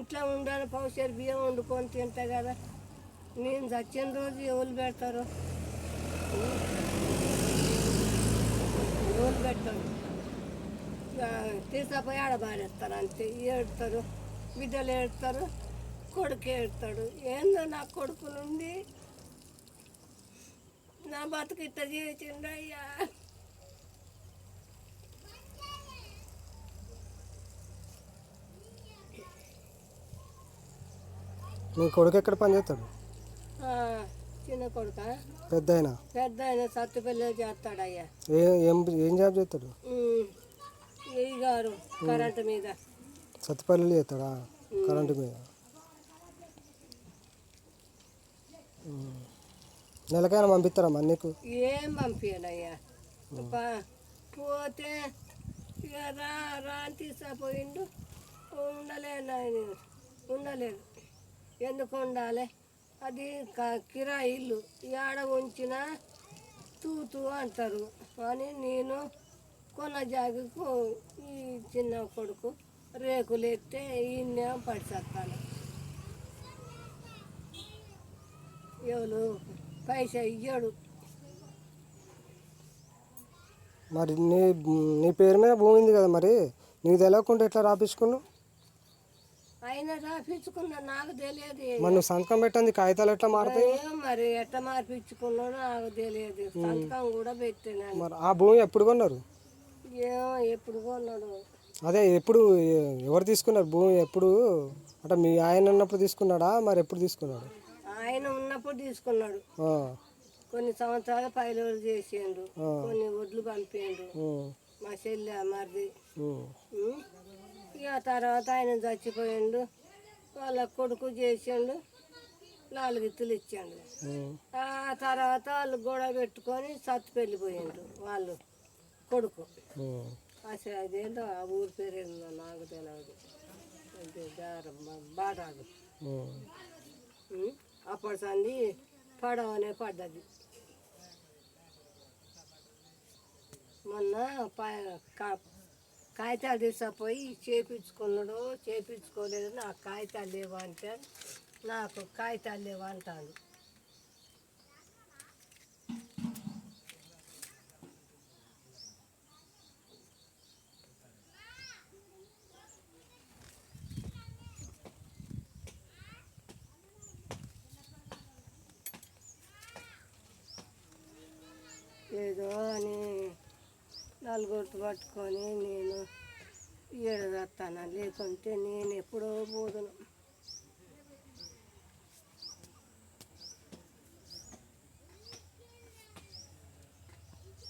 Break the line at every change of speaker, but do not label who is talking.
ఇంట్లో ఉండాలి పౌషర్ బియ్యం వండుకొని తింటా కదా. నేను చచ్చిన రోజు ఎవరు పెడతారు? ఎవరు పెట్టారు? తీసుకుపోయి ఆడబారేస్తారు అంతే. ఏడుతారు, బిడ్డలు ఏడుతారు, కొడుకు ఏడుతాడు. ఏందో నా కొడుకు నుండి నా బతుకు ఇట్ట చేసిండయ్యా.
నీ కొడుకు ఎక్కడ పని చేస్తాడు?
చిన్న కొడుక
పెద్ద
ఆయన సత్తుపల్లి చేస్తాడయ్యా.
ఏం ఏం జాబ్ చేస్తాడు?
గారు కరెంటు మీద.
సత్తుపల్లి చేస్తాడా కరెంటు మీద? నెలకైనా పంపిస్తారా మరి నీకు?
ఏం పంపించాడయ్యా. పోతే ఇక రా అని తీసుకుపోయిండు. ఉండలేదు. ఎందుకు ఉండాలి? అది కిరాయి ఇల్లు. ఏడ ఉంచిన తూతూ అంటారు అని నేను కొన్న జాగకు ఈ చిన్న కొడుకు రేకులు ఎత్తే ఈయన పడిచేస్తాను. ఎవరు పైసా ఇయ్యడు.
మరి నీ పేరు మీద భూమి ఉంది కదా, మరి నీకు తెలియకుండా ఎట్లా రాపించుకున్నావు?
అయినా రాపించుకున్నా, నాకు తెలియదు.
మరి నువ్వు సంతకం పెట్టండి, కాగితాలు ఎట్లా మారుతాయి?
మరి ఎట్లా మార్పించుకున్నాడో నాకు తెలియదు. సంతకం కూడా పెట్టినాను.
మరి ఆ భూమి ఎప్పుడు కొన్నారు?
ఎప్పుడు కొన్నాడు?
అదే ఎప్పుడు, ఎవరు తీసుకున్నారు భూమి? ఎప్పుడు అంటే మీ ఆయన ఉన్నప్పుడు తీసుకున్నాడా, మరి ఎప్పుడు తీసుకున్నాడు?
ఆయన ఉన్నప్పుడు తీసుకున్నాడు. కొన్ని సంవత్సరాలు పైలలు చేసిండు, కొన్ని ఒడ్లు పంపిండు మా చెల్లె మరిది. ఇక తర్వాత ఆయన చచ్చిపోయిండు. వాళ్ళ కొడుకు చేసిండు, 4 ఇత్తులు ఇచ్చాడు. ఆ తర్వాత వాళ్ళు గొడవ పెట్టుకొని సత్తుపెళ్ళిపోయిండు వాళ్ళు కొడుకు. అసలు అదేంటో ఆ ఊరి పేరు ఏందో నాకు తెలియదు. బాటాలు. అప్పటి సంది పడవనే పడ్డది. మొన్న కాగితాలు తీసుకుపోయి చేపించుకున్నాడు, చేపించుకోలేదు. నాకు కాగితాలు లేవు అంటే నాకు కాగితాలు లేవు అంటాడు. ఏదో అని నలుగురు పట్టుకొని నేను ఏడదత్తాను, లేకుంటే నేను ఎప్పుడో పోదును.